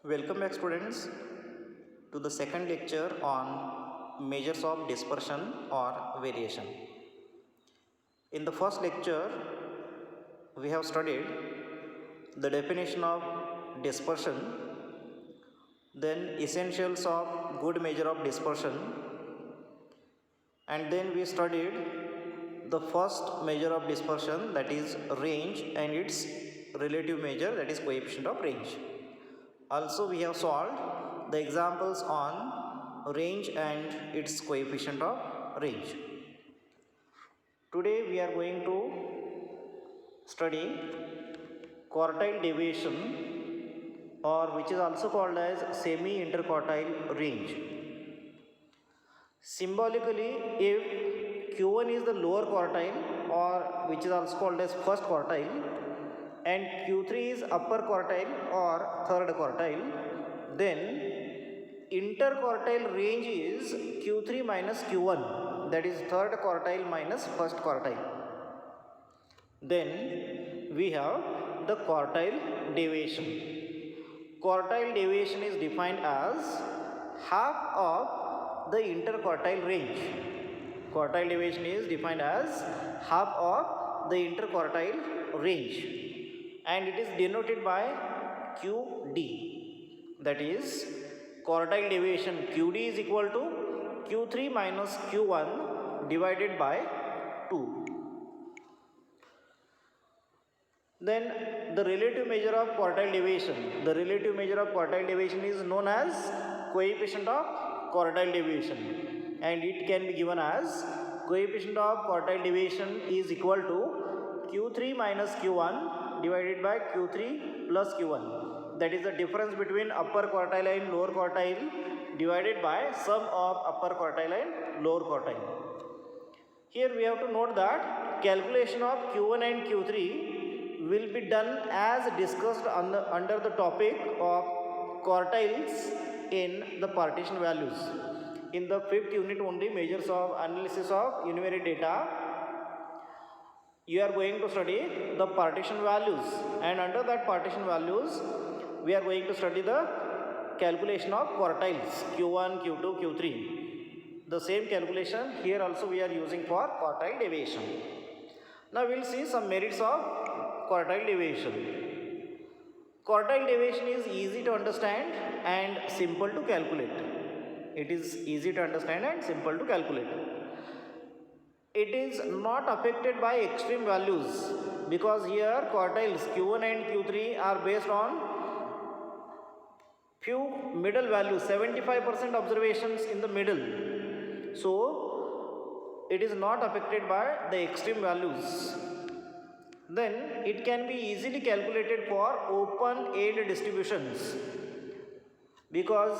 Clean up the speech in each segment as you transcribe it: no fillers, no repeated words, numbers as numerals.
Welcome back students to the second lecture on measures of dispersion or variation. In the first lecture we have studied the definition of dispersion, then essentials of good measure of dispersion, and then we studied the first measure of dispersion, that is range, and its relative measure, that is coefficient of range. Also we have solved the examples on range and its coefficient of range. Today we are going to study quartile deviation, or which is also called as semi-interquartile range. Symbolically, if Q1 is the lower quartile, or which is also called as first quartile, and Q3 is upper quartile or third quartile, then interquartile range is Q3 minus Q1, that is third quartile minus first quartile. Then we have the quartile deviation. Quartile deviation is defined as half of the interquartile range. Quartile deviation is defined as half of the interquartile range, and it is denoted by QD. That is, quartile deviation QD is equal to Q3 minus Q1 divided by 2. Then the relative measure of quartile deviation. The relative measure of quartile deviation is known as coefficient of quartile deviation, and it can be given as coefficient of quartile deviation is equal to Q3 minus Q1 divided by Q3 plus Q1. That is the difference between upper quartile and lower quartile divided by sum of upper quartile and lower quartile. Here we have to note that calculation of Q1 and Q3 will be done as discussed under the topic of quartiles in the partition values. In the 5th unit only, measures of analysis of univariate data, you are going to study the partition values, and under that partition values we are going to study the calculation of quartiles Q1, Q2, Q3. The same calculation here also we are using for quartile deviation. Now we will see some merits of quartile deviation. Quartile deviation is easy to understand and simple to calculate. It is easy to understand and simple to calculate. It is not affected by extreme values, because here quartiles Q1 and Q3 are based on few middle values, 75% observations in the middle. So it is not affected by the extreme values. Then it can be easily calculated for open-end distributions, because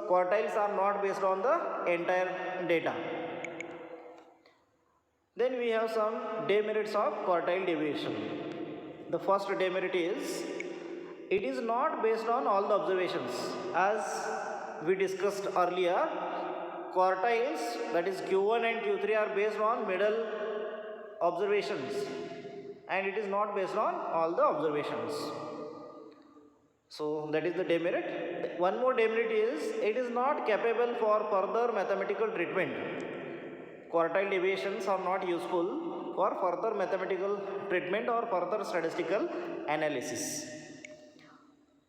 quartiles are not based on the entire data. Then we have some demerits of quartile deviation. The first demerit is it is not based on all the observations. As we discussed earlier, quartiles, that is Q1 and Q3, are based on middle observations, and it is not based on all the observations. So that is the demerit. One more demerit is it is not capable for further mathematical treatment. Quartile deviations are not useful for further mathematical treatment or further statistical analysis.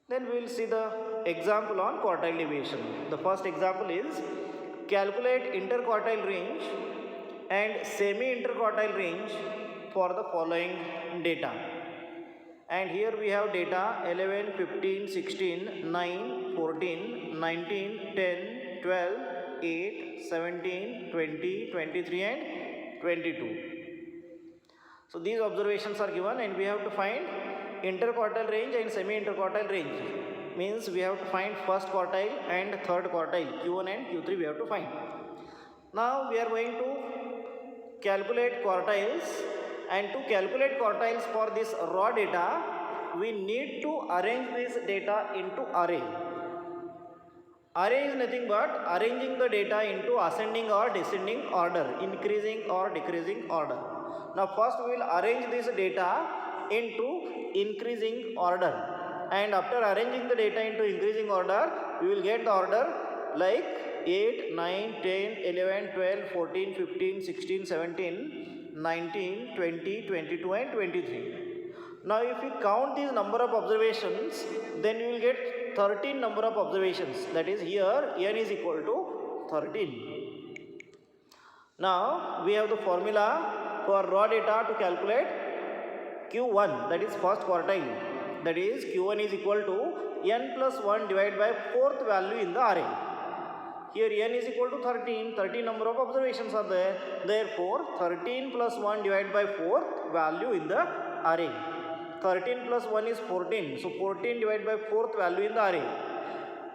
Then we will see the example on quartile deviation. The first example is calculate interquartile range and semi-interquartile range for the following data. And here we have data 11, 15, 16, 9, 14, 19, 10, 12, 8, 17, 20, 23 and 22. So these observations are given, and we have to find interquartile range and semi-interquartile range. Means we have to find first quartile and third quartile, Q1 and Q3 we have to find. Now we are going to calculate quartiles, and to calculate quartiles for this raw data, we need to arrange this data into array. Array is nothing but arranging the data into ascending or descending order, increasing or decreasing order. Now first we will arrange this data into increasing order. and after arranging the data into increasing order, we will get the order like 8, 9, 10, 11, 12, 14, 15, 16, 17, 19, 20, 22 and 23. Now if we count these number of observations, then we will get 13 number of observations. That is, here n is equal to 13. Now we have the formula for raw data to calculate Q1, that is first quartile. That is, Q1 is equal to n plus 1 divided by fourth value in the array. Here n is equal to 13, 13 number of observations are there. Therefore, 13 plus 1 divided by fourth value in the array. 13 plus 1 is 14. So 14 divided by fourth value in the array.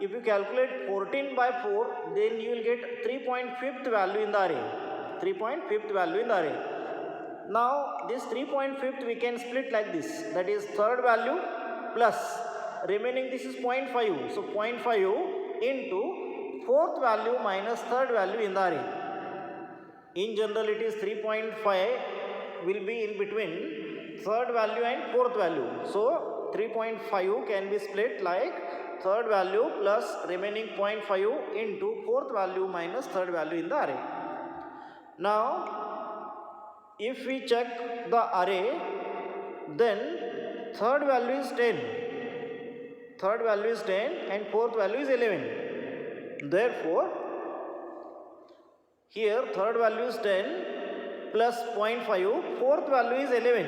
If you calculate 14 by 4, then you will get 3.5th value in the array. 3.5th value in the array. Now this 3.5th we can split like this. That is third value plus remaining, this is 0.5. So 0.5 into fourth value minus third value in the array. In general it is 3.5 will be in between third value and fourth value. So 3.5 can be split like third value plus remaining 0.5 into fourth value minus third value in the array. Now if we check the array, then third value is 10. Third value is 10 and fourth value is 11. Therefore, here third value is 10 plus 0.5, fourth value is 11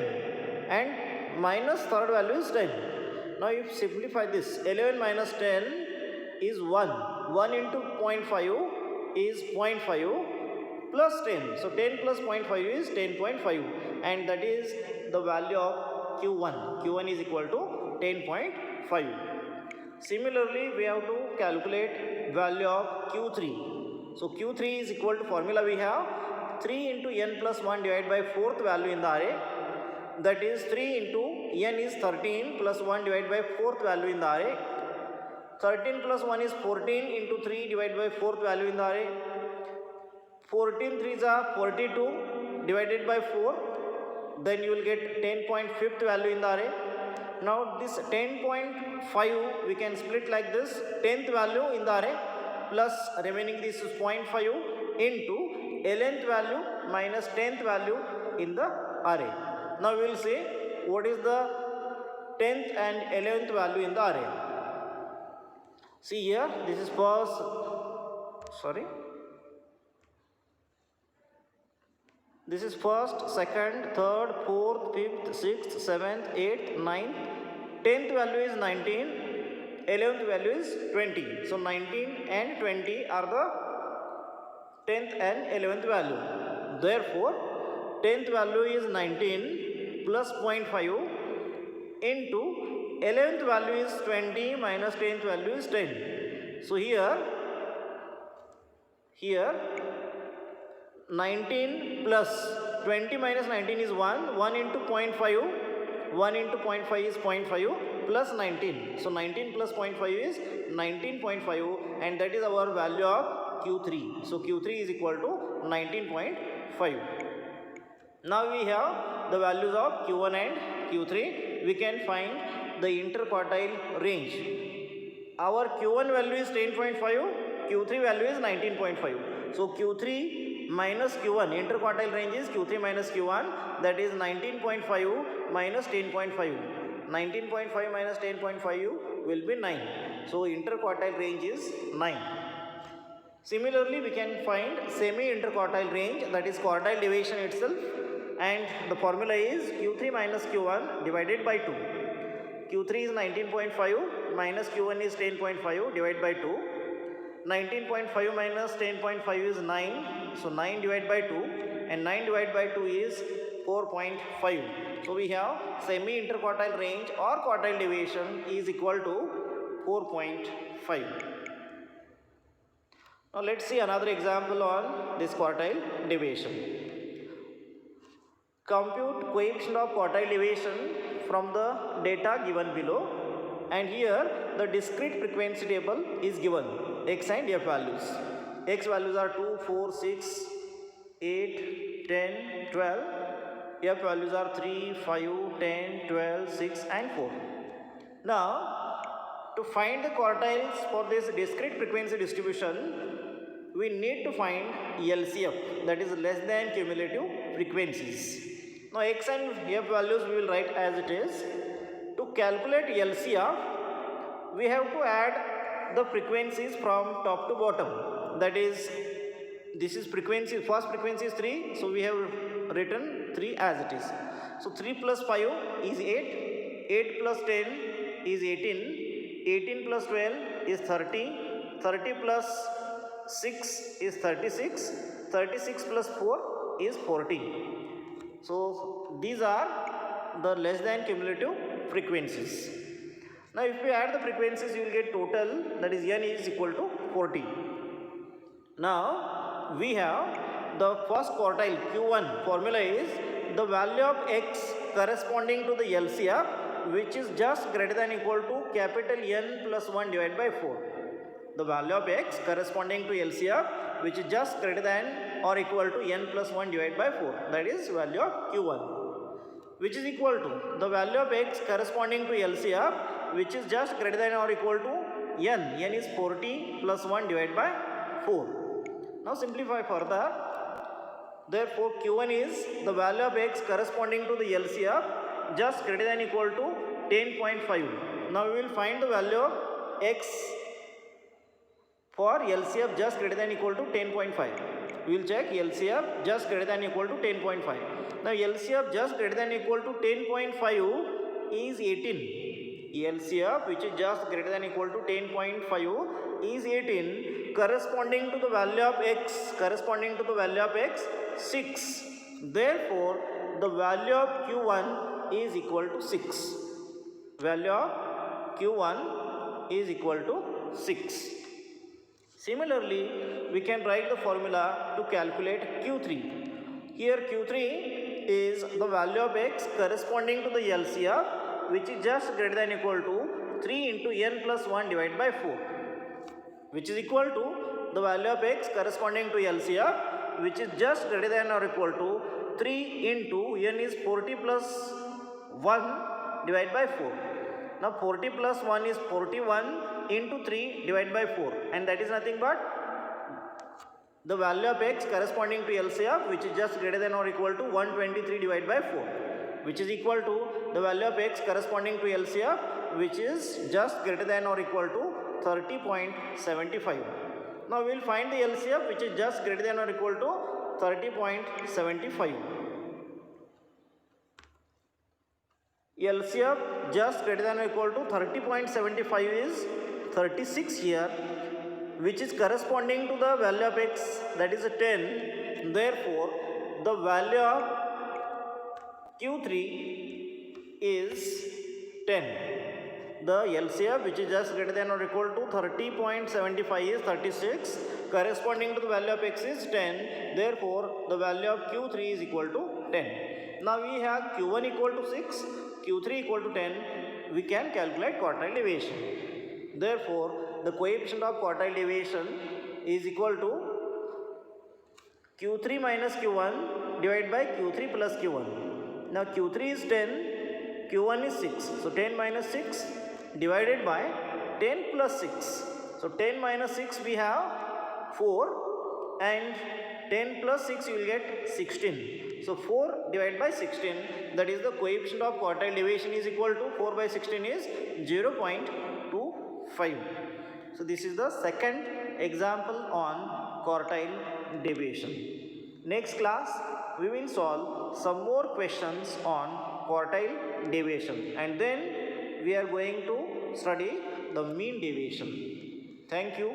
and minus third value is 10. Now if you simplify this, 11 minus 10 is 1. 1 into 0.5 is 0.5 plus 10. So 10 plus 0.5 is 10.5 and that is the value of Q1. Q1 is equal to 10.5. Similarly, we have to calculate value of Q3. So Q3 is equal to formula we have 3 into n plus 1 divided by fourth value in the array. That is 3 into n is 13 plus 1 divided by fourth value in the array. 13 plus 1 is 14 into 3 divided by fourth value in the array. 14 3s are 42 divided by 4. Then you will get 10.5th value in the array. Now this 10.5 we can split like this. 10th value in the array plus remaining this is 0.5 into 11th value minus 10th value in the array. Now we will say what is the 10th and 11th value in the array. See here, this is first, this is first, second, third, fourth, fifth, sixth, seventh, eighth, ninth. 10th value is 19, 11th value is 20. So 19 and 20 are the 10th and 11th value. Therefore, 10th value is 19 plus 0.5 into 11th value is 20 minus 10th value is 10. So here 19 plus 20 minus 19 is 1. 1 into 0.5. 1 into 0.5 is 0.5 plus 19. So 19 plus 0.5 is 19.5 and that is our value of Q3. So Q3 is equal to 19.5. Now we have the values of Q1 and Q3. We can find the interquartile range. Our Q1 value is 10.5, Q3 value is 19.5. So Q3 minus Q1, interquartile range is Q3 minus Q1, that is 19.5 minus 10.5. 19.5 minus 10.5 will be 9. So interquartile range is 9. Similarly, we can find semi-interquartile range, that is quartile deviation itself, and the formula is Q3 minus Q1 divided by 2. Q3 is 19.5 minus Q1 is 10.5 divided by 2. 19.5 minus 10.5 is 9. So 9 divided by 2 and 9 divided by 2 is 4.5. So we have semi-interquartile range or quartile deviation is equal to 4.5. Now let's see another example on this quartile deviation. Compute coefficient of quartile deviation from the data given below, and here the discrete frequency table is given, x and f values. X values are 2, 4, 6, 8, 10, 12. F values are 3, 5, 10, 12, 6 and 4. Now to find the quartiles for this discrete frequency distribution, we need to find LCF, that is less than cumulative frequencies. Now x and f values we will write as it is. To calculate LCF, we have to add the frequencies from top to bottom. That is, this is frequency, first frequency is 3, so we have written 3 as it is. So 3 plus 5 is 8, 8 plus 10 is 18, 18 plus 12 is 30, 30 plus 6 is 36, 36 plus 4 is 40. So these are the less than cumulative frequencies. Now if we add the frequencies, you will get total, that is n is equal to 40. Now we have the first quartile Q1 formula is the value of x corresponding to the LCF, which is just greater than equal to capital N plus 1 divided by 4. The value of x corresponding to LCF, which is just greater than or equal to n plus 1 divided by 4, that is value of Q1, which is equal to the value of x corresponding to LCF, which is just greater than or equal to n. N is 40 plus 1 divided by 4. Now simplify further. Therefore Q1 is the value of x corresponding to the LCF just greater than equal to 10.5. Now we will find the value of x for LCF just greater than equal to 10.5. We will check LCF just greater than equal to 10.5. Now LCF just greater than equal to 10.5 is 18. LCF which is just greater than equal to 10.5 is 18, corresponding to the value of x, 6. Therefore the value of Q1 is equal to 6. Value of Q1 is equal to 6. Similarly, we can write the formula to calculate Q3. Here Q3 is the value of x corresponding to the LCF, which is just greater than equal to 3 into n plus 1 divided by 4, which is equal to the value of x corresponding to LCF, which is just greater than or equal to 3 into n is 40 plus 1 divided by 4. Now 40 plus 1 is 41 into 3 divided by 4, and that is nothing but the value of x corresponding to LCF, which is just greater than or equal to 123 divided by 4, which is equal to the value of x corresponding to LCF, which is just greater than or equal to 30.75. Now we will find the LCF, which is just greater than or equal to 30.75. LCF just greater than or equal to 30.75 is 36 here, which is corresponding to the value of x, that is 10. Therefore the value of Q3 is 10. The LCF, which is just greater than or equal to 30.75 is 36, corresponding to the value of x is 10. Therefore the value of Q3 is equal to 10. Now we have Q1 equal to 6, Q3 equal to 10. We can calculate quartile deviation. Therefore the coefficient of quartile deviation is equal to Q3 minus Q1 divided by Q3 plus Q1. Now Q3 is 10, Q1 is 6. So 10 minus 6 divided by 10 plus 6. So 10 minus 6 we have 4, and 10 plus 6 you will get 16. So 4 divided by 16, that is the coefficient of quartile deviation is equal to 4 by 16 is 0.25. So this is the second example on quartile deviation. Next class we will solve some more questions on quartile deviation, and then we are going to study the mean deviation. Thank you.